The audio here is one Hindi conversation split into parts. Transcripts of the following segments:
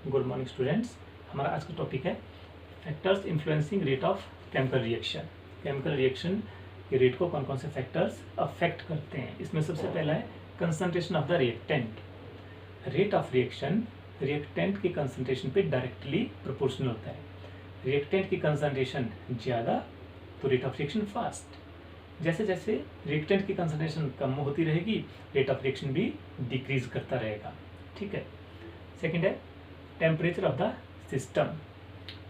Good morning students. हमारा आज का टॉपिक है factors influencing rate of chemical reaction. Chemical reaction के रेट को कौन कौन से फैक्टर्स अफेक्ट करते हैं। इसमें सबसे पहला है concentration of the reactant. Rate of reaction reactant की कंसंट्रेशन पे डायरेक्टली प्रोपोर्शनल होता है। रिएक्टेंट की कंसंट्रेशन ज़्यादा तो रेट ऑफ रिएक्शन फास्ट। जैसे जैसे रिएक्टेंट की कंसंट्रेशन कम होती रहेगी रेट ऑफ रिएक्शन भी डिक्रीज करता रहेगा। ठीक है। सेकेंड है temperature of the system.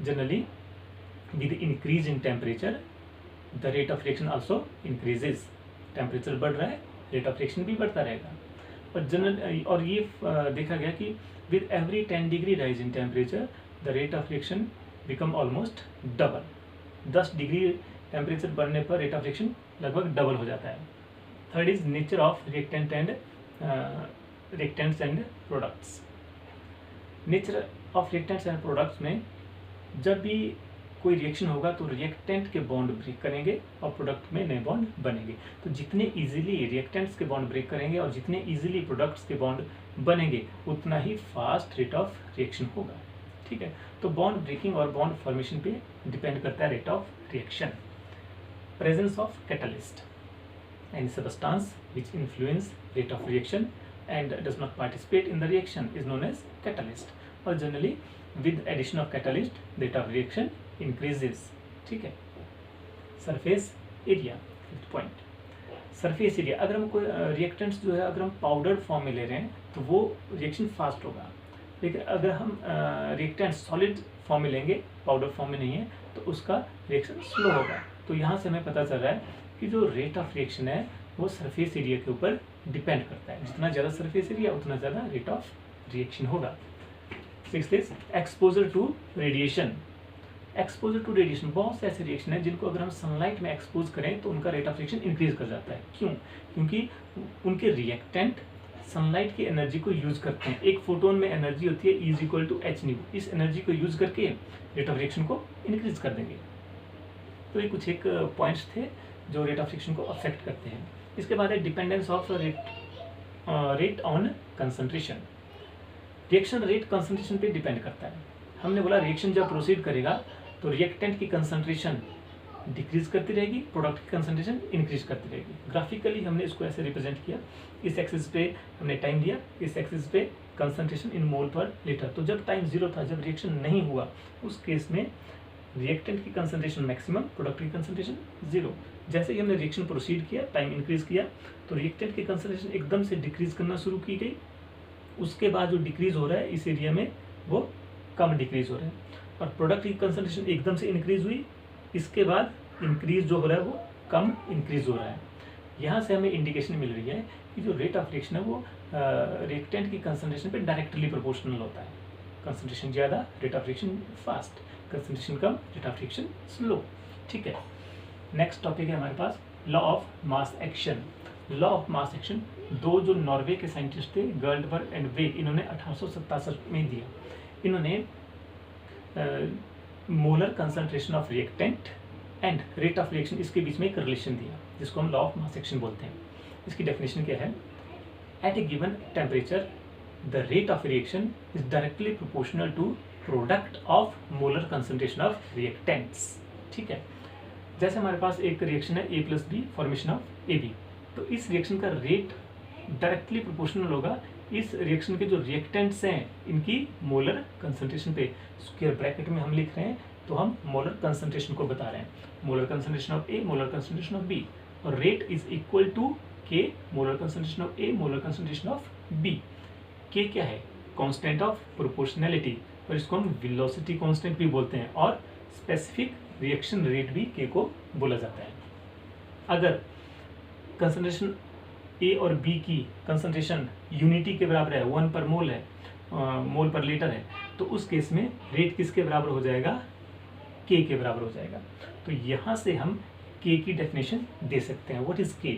Generally with increase in temperature the rate of reaction also increases. Temperature बढ़ रहा है रेट ऑफ रिएक्शन भी बढ़ता रहेगा। और ये देखा गया कि with every 10 degree rise in temperature the rate of reaction become almost double. 10 degree temperature बढ़ने पर रेट ऑफ रिएक्शन लगभग डबल हो जाता है। Third is nature of reactants and products. Nature of reactants and products में जब भी कोई रिएक्शन होगा तो रिएक्टेंट के बॉन्ड ब्रेक करेंगे और प्रोडक्ट में नए बॉन्ड बनेंगे। तो जितने इजीली रिएक्टेंट्स के बॉन्ड ब्रेक करेंगे और जितने इजीली प्रोडक्ट्स के बॉन्ड बनेंगे उतना ही फास्ट रेट ऑफ रिएक्शन होगा। ठीक है। तो बॉन्ड ब्रेकिंग और बॉन्ड फॉर्मेशन पे डिपेंड करता है rate of reaction. Presence of catalyst and substance which influence rate of reaction and does not participate in the reaction is known as catalyst. और generally with addition of catalyst rate of reaction increases. ठीक है। Surface area, fifth point. Surface area, अगर हम कोई रिएक्टेंट्स जो है अगर हम पाउडर फॉर्म में ले रहे हैं तो वो रिएक्शन फास्ट होगा। लेकिन अगर हम रिएक्टेंट सॉलिड फॉर्म में लेंगे, पाउडर फॉर्म में नहीं है, तो उसका रिएक्शन स्लो होगा। तो यहाँ से हमें पता चल रहा है कि जो रेट ऑफ रिएक्शन है वो सरफेस एरिया के ऊपर डिपेंड करता है। जितना ज़्यादा सरफेस एरिया उतना ज़्यादा रेट ऑफ रिएक्शन होगा। Sixth is exposure to radiation. Exposure to radiation, बहुत से ऐसे रिएक्शन है जिनको अगर हम सनलाइट में एक्सपोज करें तो उनका रेट ऑफ रिएक्शन इंक्रीज कर जाता है। क्यों? क्योंकि उनके रिएक्टेंट सनलाइट की एनर्जी को यूज करते हैं। एक फोटोन में एनर्जी होती है E = h²। इस एनर्जी को यूज करके रेट ऑफ रिएक्शन को इंक्रीज कर देंगे। तो ये कुछ एक पॉइंट्स थे जो रेट ऑफ रिएक्शन को अफेक्ट करते हैं। इसके बाद है dependence of rate on concentration. Reaction rate concentration पे डिपेंड करता है। हमने बोला रिएक्शन जब प्रोसीड करेगा तो रिएक्टेंट की कंसंट्रेशन डिक्रीज करती रहेगी, प्रोडक्ट की कंसंट्रेशन इंक्रीज करती रहेगी। ग्राफिकली हमने इसको ऐसे रिप्रेजेंट किया। इस एक्सिस पे हमने टाइम दिया, इस एक्सिस पे कंसंट्रेशन इन मोल पर लीटर। तो जब टाइम 0 था, जब रिएक्शन नहीं हुआ, उस केस में रिएक्टेंट की कंसंट्रेशन मैक्सिमम, प्रोडक्ट की कंसंट्रेशन 0। जैसे ही हमने रिएक्शन प्रोसीड किया, टाइम इंक्रीज किया, तो रिएक्टेंट की कंसंट्रेशन एकदम से डिक्रीज करना शुरू की गई। उसके बाद जो डिक्रीज हो रहा है इस एरिया में वो कम डिक्रीज हो रहा है। और प्रोडक्ट की कंसंट्रेशन एकदम से इंक्रीज हुई, इसके बाद इंक्रीज जो हो रहा है वो कम इंक्रीज हो रहा है। यहाँ से हमें इंडिकेशन मिल रही है कि जो रेट ऑफ रिएक्शन है वो रिएक्टेंट की कंसंट्रेशन पे डायरेक्टली प्रोपोर्शनल होता है। कंसंट्रेशन ज़्यादा rate of reaction fast, concentration कम रेट ऑफ रिएक्शन स्लो। ठीक है। नेक्स्ट टॉपिक है हमारे पास law of mass action. Law of mass action दो जो नॉर्वे के साइंटिस्ट थे, गर्ल्डबर्ग एंड वेग, इन्होंने 1867 में दिया। इन्होंने molar concentration of reactant and rate of reaction, इसके बीच में एक रिलेशन दिया जिसको हम लॉ ऑफ मास एक्शन बोलते हैं। इसकी डेफिनेशन क्या है? At a given temperature the rate of reaction is directly proportional to product of molar concentration of reactants. ठीक है। जैसे हमारे पास एक रिएक्शन है A+B, फॉर्मेशन ऑफ AB, तो इस रिएक्शन का रेट डायरेक्टली प्रोपोर्शनल होगा इस रिएक्शन के जो रिएक्टेंट्स हैं इनकी मोलर कंसंट्रेशन पे। स्क्वायर ब्रैकेट में हम लिख रहे हैं तो हम मोलर कंसंट्रेशन को बता रहे हैं। Molar concentration of A, molar concentration of B, और rate is equal to K, molar concentration of A, molar concentration of B। K क्या है? कांस्टेंट ऑफ प्रोपोर्शनैलिटी, और इसको हम वेलोसिटी कांस्टेंट भी बोलते हैं, और स्पेसिफिक रिएक्शन रेट भी K को बोला जाता है। अगर कंसंट्रेशन A और B की कंसंट्रेशन यूनिटी के बराबर है, 1 पर मोल है, मोल पर लीटर है, तो उस केस में रेट किसके बराबर हो जाएगा? K के बराबर हो जाएगा। तो यहाँ से हम K की डेफिनेशन दे सकते हैं। What is K?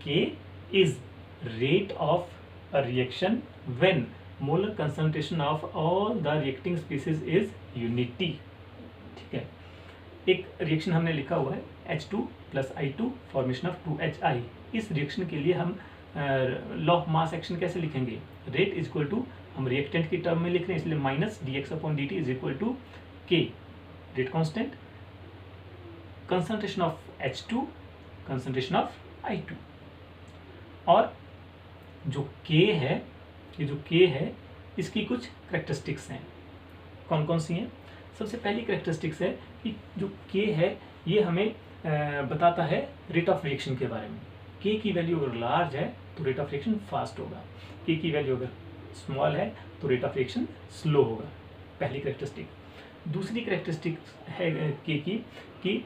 K is rate of a reaction when molar concentration of all the reacting species is unity. ठीक है। एक रिएक्शन हमने लिखा हुआ है H2 + I2, formation of 2HI। इस रिएक्शन के लिए हम लॉ ऑफ मास एक्शन कैसे लिखेंगे? रेट इज इक्वल टू हम रिएक्टेंट की टर्म में लिख रहे हैं, इसलिए minus dx/dt is equal to K rate constant, concentration of H2, concentration of I2। और जो K है, ये जो K है इसकी कुछ करेक्टरिस्टिक्स हैं। कौन कौन सी हैं? सबसे पहली करेक्टरिस्टिक्स है कि जो K है ये हमें बताता है रेट ऑफ रिएक्शन के बारे में। K की वैल्यू अगर लार्ज है तो रेट ऑफ रिएक्शन फास्ट होगा, K की वैल्यू अगर स्मॉल है तो रेट ऑफ रिएक्शन स्लो होगा, पहली करेक्टरिस्टिक। दूसरी करेक्टरिस्टिक है K की कि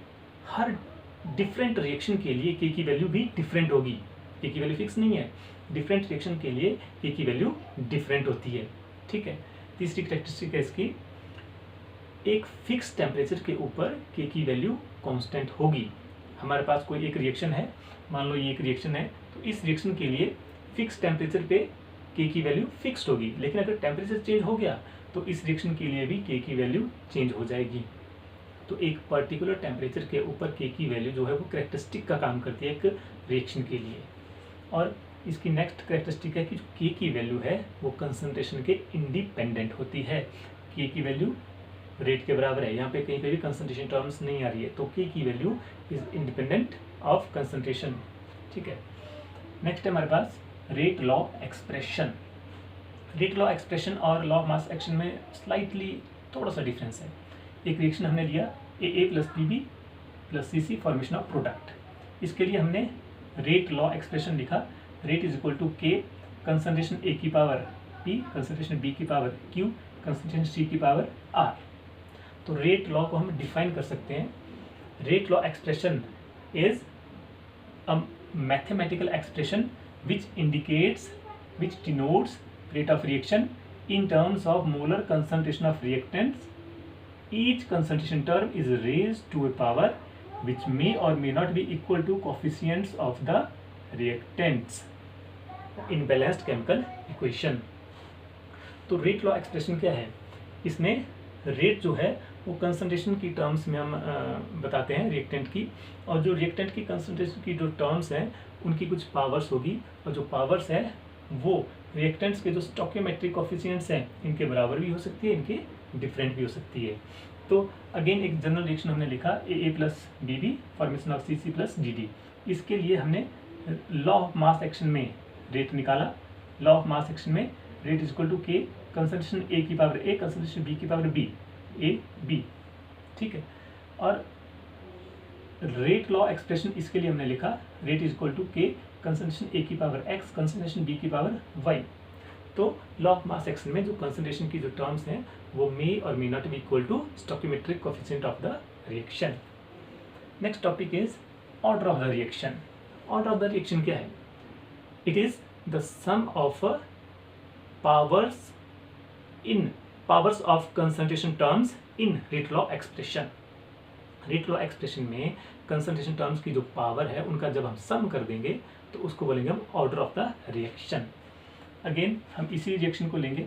हर डिफरेंट रिएक्शन के लिए K की वैल्यू भी डिफरेंट होगी। K की वैल्यू फिक्स नहीं है, डिफरेंट रिएक्शन के लिए K की वैल्यू डिफरेंट होती है, ठीक है। तीसरी करेक्टरिस्टिक है इसकी, एक फिक्स टेम्परेचर के ऊपर K की वैल्यू कांस्टेंट होगी। हमारे पास कोई एक रिएक्शन है, मान लो ये एक रिएक्शन है, तो इस रिएक्शन के लिए फिक्स टेम्परेचर पे K की वैल्यू फिक्स्ड होगी, लेकिन अगर टेम्परेचर चेंज हो गया तो इस रिएक्शन के लिए भी K की वैल्यू चेंज हो जाएगी। तो एक पर्टिकुलर टेम्परेचर के ऊपर K की वैल्यू जो है वो करेक्टरिस्टिक का काम करती है एक रिएक्शन के लिए। और इसकी नेक्स्ट करेक्टरिस्टिक है कि जो K की वैल्यू है वो कंसंट्रेशन के इंडिपेंडेंट होती है। K की वैल्यू रेट के बराबर है, यहाँ पे कहीं पे भी कंसंट्रेशन टर्म्स नहीं आ रही है, तो K की value is independent of concentration, ठीक है। नेक्स्ट है हमारे पास rate law expression. Rate law expression और लॉ ऑफ मास एक्शन में स्लाइटली थोड़ा सा डिफरेंस है। एक रिएक्शन हमने लिया AA plus PB plus CC formation of product. इसके लिए हमने रेट लॉ एक्सप्रेशन लिखा, rate is equal to K concentration A की पावर P, कंसंट्रेशन B की पावर Q, कंसंट्रेशन C की पावर R। तो रेट लॉ को हम डिफाइन कर सकते हैं। Rate law expression is a mathematical expression which denotes rate of reaction in terms of molar concentration of reactants. Each concentration term is raised to a power which may or may not be equal to coefficients of the reactants in balanced chemical equation. तो रेट लॉ एक्सप्रेशन क्या है? इसमें रेट जो है वो कंसंट्रेशन की टर्म्स में हम बताते हैं रिएक्टेंट की, और जो रिएक्टेंट की कंसंट्रेशन की जो टर्म्स हैं उनकी कुछ पावर्स होगी, और जो पावर्स है वो रिएक्टेंट्स के जो स्टोइकियोमेट्रिक कोएफिशिएंट्स हैं इनके बराबर भी हो सकती है, इनके डिफरेंट भी हो सकती है। तो अगेन एक जनरल रिएक्शन हमने लिखा AA plus BB formation of CC plus DD। इसके लिए हमने लॉ ऑफ मास एक्शन में रेट निकाला। लॉ ऑफ मास एक्शन में rate is equal to K concentration A की पावर A, कंसंट्रेशन B की पावर B, AB, ठीक है। और रेट लॉ एक्सप्रेशन इसके लिए हमने लिखा rate is equal to K concentration A की पावर X, कंसंट्रेशन B की पावर Y। तो लॉ ऑफ मास एक्शन में जो कंसंट्रेशन की जो टर्म्स हैं वो मे और may not be equal to stoichiometric coefficient of the reaction. Next topic is order of the reaction. Order of the reaction क्या है? It is the sum of powers of concentration terms in rate law expression। Rate law expression में कंसंट्रेशन टर्म्स की जो पावर है उनका जब हम सम कर देंगे तो उसको बोलेंगे हम order of the reaction. Again हम इसी रिएक्शन को लेंगे,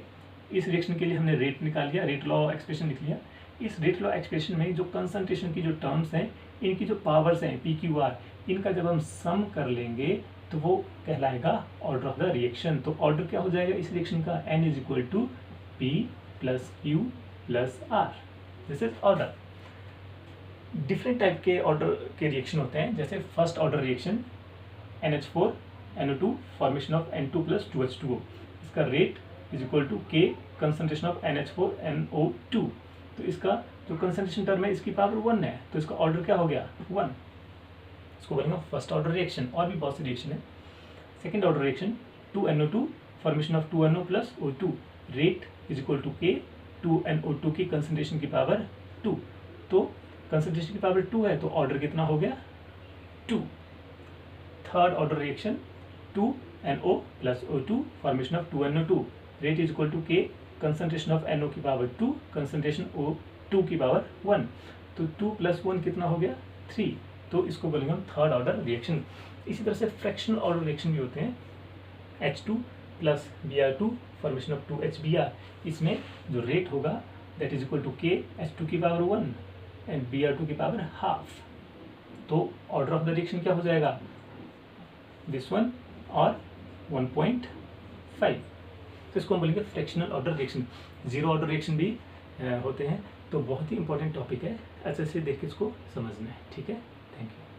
इस रिएक्शन के लिए हमने रेट निकाल लिया, रेट लॉ एक्सप्रेशन लिख लिया। इस रेट लॉ एक्सप्रेशन में जो कंसंट्रेशन की जो टर्म्स हैं इनकी जो पावर्स हैं PQR, इनका जब हम सम कर लेंगे तो वो कहलाएगा ऑर्डर ऑफ द रिएक्शन। तो ऑर्डर क्या हो जाएगा इस रिएक्शन का? N is equal to P plus Q plus R। This is order. Different type के ऑर्डर के रिएक्शन होते हैं, जैसे first order reaction NH4 NO2 formation of N2 plus 2H2O। इसका rate is equal to K concentration of NH4 NO2। तो इसका जो कंसंट्रेशन टर्म है इसकी पावर 1 है, तो इसका ऑर्डर क्या हो गया? 1। इसको बोलेंगे फर्स्ट ऑर्डर रिएक्शन। और भी बहुत सी रिएक्शन है। Second order reaction 2NO2 formation of 2NO plus O2, rate is equal to K 2NO2 की कंसंट्रेशन की पावर 2। तो कंसंट्रेशन की पावर 2 है तो ऑर्डर कितना हो गया? 2। Third order reaction 2NO plus O2 formation of 2NO2, rate is equal to K concentration of NO की पावर 2, कंसंट्रेशन O2 की पावर 1। तो 2 प्लस 1 कितना हो गया? 3। तो इसको बोलेंगे हम थर्ड ऑर्डर रिएक्शन। इसी तरह से फ्रैक्शनल ऑर्डर रिएक्शन भी होते हैं। H2 plus Br2 formation of 2HBr। इसमें जो रेट होगा that is equal to K H2 की पावर 1 एंड Br2 की पावर हाफ। तो ऑर्डर ऑफ द रिएक्शन क्या हो जाएगा? दिस वन और 1.5। तो इसको हम बोलेंगे fractional order reaction. Zero order reaction भी होते हैं। तो बहुत ही इंपॉर्टेंट टॉपिक है, अच्छे से देख के इसको समझना है। ठीक है, थैंक यू।